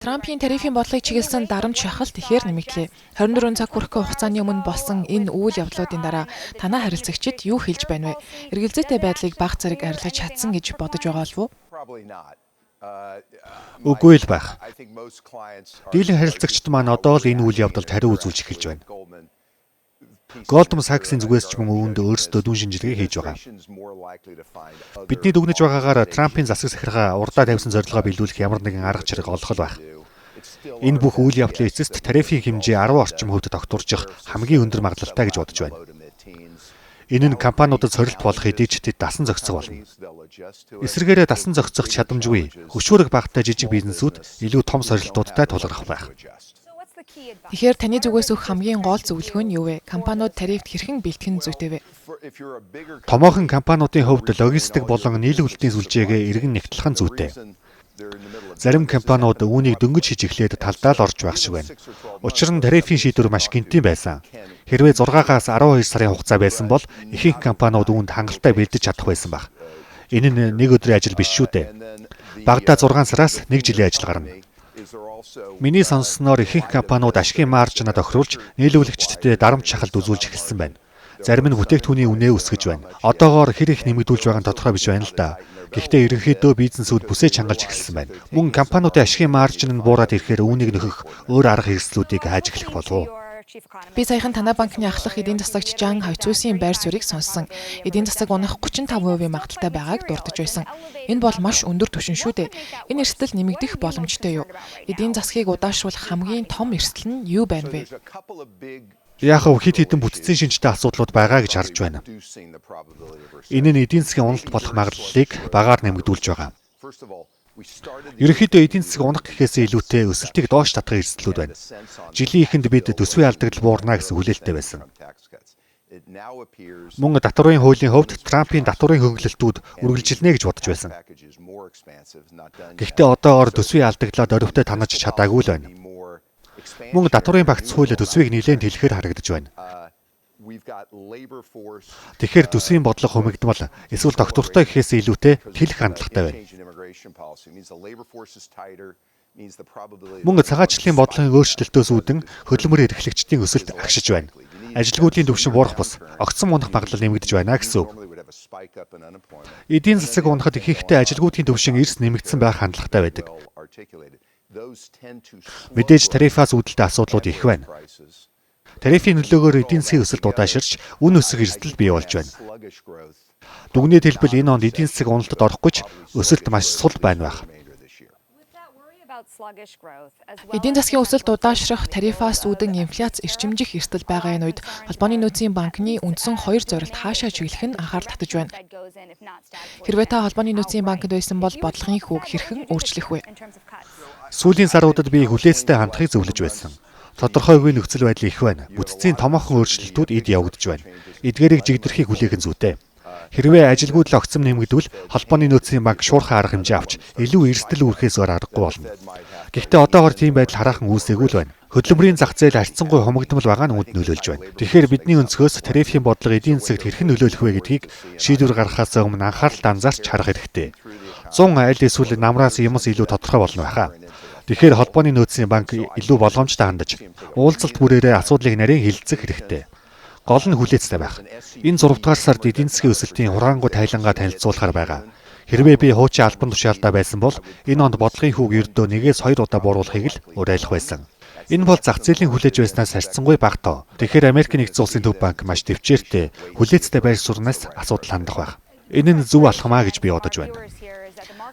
Трампын тарифын бодлогыг чиглэсэн дарамт шахалт ихээр нэмэгдлээ. 24 цаг хүрэхгүй хугацааны өмнө болсон энэ үйл явдлуудын дараа танай харилцагчид юу хэлж байна вэ? Эргэлзээтэй байдлыг бага зэрэг арилгаж чадсан гэж бодож байгаа болов уу? Үгүй л байх. Дийлэн харилцагчид маань одоо л энэ үйл явдалд хариу үзүүлж эхэлж байна. Goldman Sachs-ийн зүгээс ч мөн үүнд өөрсдөө дүн шинжилгээ хийж байгаа. Бидний дүгнэж байгаагаар Трампын засаг захиргаа урдаа тавьсан зорилгоо биелүүлэх ямар нэгэн арга чирэг олох л байх. Энэ бүх үйл явдлын эцэст тарифын хэмжээ 10 орчим хувьд тогтворчих хамгийн өндөр магадлалтай гэж бодож байна. Энэ нь компаниудад сорилт болох хэдий ч тэд дасан зохицох болно. Эсвэргээрээ дасан зохицох чадамжгүй, хөшүүрэг багтай жижиг бизнесүүд илүү том сорилтуудтай тулгарх байх. Тэгэхээр таны зүгээс өгөх хамгийн гол зөвлөгөө нь юу вэ? Компаниуд тарифт хэрхэн бэлтгэн зүйтэй вэ? Томоохон компаниудын хувьд логистик болон нийлүүлэлтийн сүлжээгээ эргэн нэгтлэх нь зүйтэй. Зарим компаниуд үүнийг дөнгөж хийж эхлээд талдаа л орж байх шиг байна. Учир нь тарифын шийдвэр маш гинтийн байсан. Хэрвээ 6-аас 12 сарын хугацаа байсан бол ихэнх компаниуд үүнд хангалттай бэлдэж чадах байсан баг. Энэ нь нэг өдрийн ажил биш шүү дээ. Багадаа 6 сараас 1 жилийн ажил гарна. Миний сонссноор ихэнх компаниуд ашигын маржинаа тохируулж нийлүүлэгчдэд дарамт шахалт үзүүлж эхэлсэн байна. Зарим нь бүтээгдэхүүний үнэ өсгөж байна. Одоогоор хэр их нэмэгдүүлж байгаа нь тодорхой биш байна л да. Гэхдээ ерөнхийдөө бизнесүүд бүсээ чангалж эхэлсэн байна. Мөн компаниудын ашигын маржин нь буураад ирэхээр үүнийг нөхөх өөр арга хэрэгслүүдийг хайж эхлэх болов уу? Би саяхан танай банкны ахлах эдийн засагч Жан Хойцүүсийн байр суурийг сонссон. Эдийн засаг унах 35% магадлалтай байгааг дурдж байсан. Энэ бол маш өндөр түвшин шүү дээ. Энэ эрсдэл нэмэгдэх боломжтой юу? Эдийн засгийг удаашруулах хамгийн том эрсдэл нь юу байна вэ? Яахав хэд хэдэн бүтцийн шинжтэй асуудлууд байгаа гэж харж байна. Энэ нь эдийн засгийн уналт болох магадлалыг багаар нэмэгдүүлж байгаа. Ерөнхийдөө эдийн засаг унах гэхээс илүүтэй өсөлтийг доош татах эрсдлүүд байна. Жилийн эхэнд бид төсвийн алдагдал буурна гэсэн хүлээлттэй байсан. Мөн татварын хуулийн хувьд Трампын татварын хөнгөлөлтүүд үргэлжилнэ гэж бодож байсан. Гэхдээ одоогоор төсвийн алдаглаа доривтой танаж чадаагүй л байна. Мөн татварын багц хууль төсвийг нэлээд хэлэхээр харагдаж байна. Тэгэхээр төсвийн бодлого хумигдмал эсвэл доктортой гэхээс илүүтэй хэлэх хандлагатай байна. Мөн цагаачлалын бодлогын өөрчлөлтөөс үүдэн хөдөлмөрийн эрхлэгчдийн өсөлт агшиж байна. Ажилгүйдлийн түвшин буурах бус огцом унах магадлал нэмэгдэж байна гэсэн үг. Эдийн засаг унахад ихэнхдээ ажилгүйдлийн түвшин эрс нэмэгдсэн байх хандлагатай байдаг. Мэдээж тарифаас үүдэлтэй асуудлууд их байна. Тарифын нөлөөгөөр эдийн засгийн өсөлт удааширч үн өсөх эрсдэл бий болж байна. Дүгнэлт хэлбэл энэ онд эдийн засаг уналтад орохгүй ч өсөлт маш сул байна байх. Эдийн засгийн өсөлт удаашрах тарифаас үүдэн инфляц эрчимжих эрсдэл байгаа энэ үед Холбооны нөөцийн банкны үндсэн хоёр зорилт хаашаа чиглэх нь анхаарал татаж байна. Хэрвээ та Холбооны нөөцийн банкнд байсан бол бодлогын хүүг хэрхэн өөрчлөх вэ? Сүүлийн саруудад би хүлээцтэй хандахыг зөвлөж байсан. Тодорхойгүй нөхцөл байдал их байна. Бүтцийн томоохон өөрчлөлтүүд эд явагдаж байна. Эдгээрийг жигдэрхийг хүлээх нь зүйтэй. Хэрвээ ажилгүйд л огцом нэмэгдвэл Холбооны нөөцийн банк шуурхай арга хэмжээ авч илүү эрсдэл үүрхээс өөр аргагүй болно. Гэхдээ одоогоор тийм байдал хараахан үүсээгүй л байна. Хөдөлмөрийн зах зээл харьцангуй хумигдмал байгаа нь үүнд нөлөөлж байна. Тэгэхээр бидний өнцгөөс тарифын бодлого эдийн засагт хэрхэн нөлөөлөх вэ гэдгийг шийдвэр гаргахаас өмнө анхаарал анзаарч харах хэрэгтэй. 100 аль эсвэл намраас юмс илүү тодорхой болно байхаа. Тэгэхээр Холбооны нөөцийн банк илүү болгоомжтой хандаж, уулзалт бүрээрээ асуудлыг нарийн хилцэх хэрэгтэй. Гол нь хүлээцтэй байх. Энэ 6 дугаар сард эдийн засгийн өсөлтийн хураангуй тайлангаа танилцуулахаар байгаа. Хэрвээ би хуучин албан тушаалдаа байсан бол энэ онд бодлогын хүүг ердөө 1-2 удаа бууруулахыг л уриалах байсан. Энэ бол зах зээлийн хүлээж байснаас харьцангуй бага тоо. Тэгэхээр Америк нэгдсэн улсын төв банк маш төвчээртэй, хүлээцтэй байр сууриас асуудал хандах байх. Энэ нь зөв алхмаа гэж би бодож байна.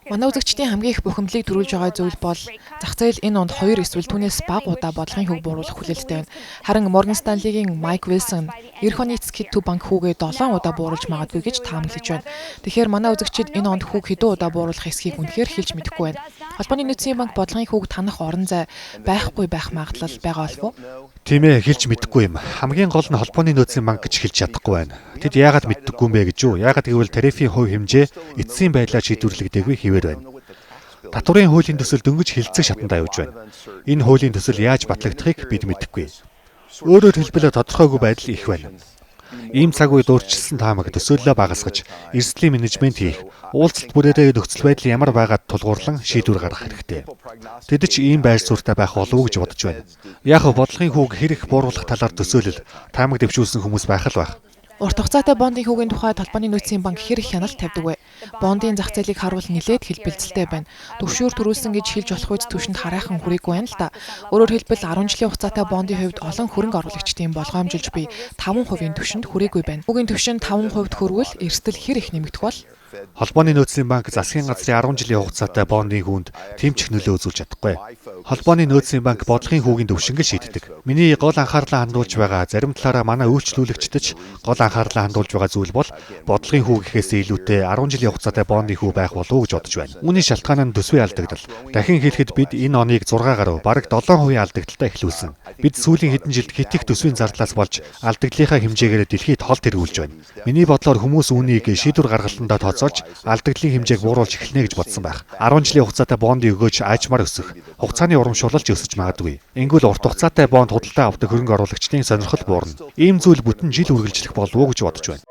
Манай үзэгчдийн хамгийн их бухимдлыг төрүүлж байгаа зүйл бол зах зээл энэ онд 2 эсвэл түүнээс бага удаа бодлогын хөг бууруулах хүлээлттэй байна. Харин Morgan Stanley-гийн Mike Wilson эх оны эцэг төв банк хүүгээ 7 удаа бууруулж магадгүй гэж таамаглаж байна. Тэгэхээр манай үзэгчид энэ онд хүүг хэдэн удаа бууруулах эсхийг үнэхээр хэлж мэдэхгүй байна. Холбооны нөөцийн банк бодлогын хүүг танах орон зай байхгүй байх магадлал байгаа болов уу? Тийм ээ, хэлж мэдэхгүй юм. Хамгийн гол нь Холбооны нөөцийн банк гэж хэлж чадахгүй байна. Тэд яагаад мэддэггүй юм бэ гэж юу? Яагаад гэвэл тарифын хувь хэмжээ эцсийн байдлаар шийдвэрлэгдээгүй хэвээр байна. Татварын хуулийн төсөл дөнгөж хилцэх шатанд явж байна. Энэ хуулийн төсөл яаж батлагдахыг бид мэдэхгүй. Өөрөөр хэлбэл тодорхойгүй байдал их байна. Ийм цаг үед өөрчилсөн таамаг төсөөллөө багасгаж, эрсдлийн менежмент хийх, уулзалт бүрээрээ нөхцөл байдал ямар байгаад тулгуурлан шийдвэр гаргах хэрэгтэй. Тэд ч ийм байр суурьтай байх болов уу гэж бодож байна. Яг бодлогын хүүг хэрэг бууруулах талаар төсөөлөл таамаг дэвшүүлсэн хүмүүс байх л байх. Урт хугацаатай бондын хүүгийн тухайд холбооны нөөцийн банк хэр их хяналт тавьдаг вэ? Бондын зах зээлийг харуул нилээд хэлбэлцэлтэй байна. Төвшүүр төрүүлсэн гэж хэлж болох үед түвшинд хараахан хүрээгүй байна л да. Өөрөөр хэлбэл 10 жилийн хугацаатай бондын хувьд олон хөрөнгө оруулагчдын болгоомжилж буй 5% түвшинд хүрээгүй байна. Хүүгийн түвшин 5% хүрвэл эрсдэл хэр их нэмэгдэх бол? Холбооны нөөцийн банк засгийн газрын 10 жилийн хугацаатай бондын хүүнд тэмцэх нөлөө үзүүлж чадахгүй. Холбооны нөөцийн банк бодлогын хүүгийн түвшинг шийддэг. Миний гол анхаарлаа хандуулж байгаа зарим талаараа манай үйлчлүүлэгчдэж гол анхаарлаа хандуулж байгаа зүйл бол бодлогын хүү гэхээс илүүтэй 10 жилийн хугацаатай бондын хүү байх болов уу гэж бодож байна. Үүний шалтгаан нь төсвийн алдагдал. Дахин хэлэхэд бид энэ оныг 6 гаруй, бараг 7% алдагдaltaй эхлүүлсэн. Бид сүүлийн хэдэн жилд хит их төсвийн зардлаас болж алдагдлынхаа хэмжээгээр дэлхийд хол тэргүүлж байна. Миний бодлоор хүмүүс үүнийг шийдвэр гаргалтандаа тооцоолж алдагдлын хэмжээг бууруулж эхэлнэ гэж бодсон байх. 10 жилийн хугацаатай бондын өгөөж аажмаар өсөх, хугацааны урамшуулалч өсөж магадгүй. Ингэвэл урт хугацаатай бонд худалдаа авдаг хөрөнгө оруулагчдын сонирхол буурна. Ийм зүйл бүтэн жил үргэлжлэх болов уу гэж бодож байна.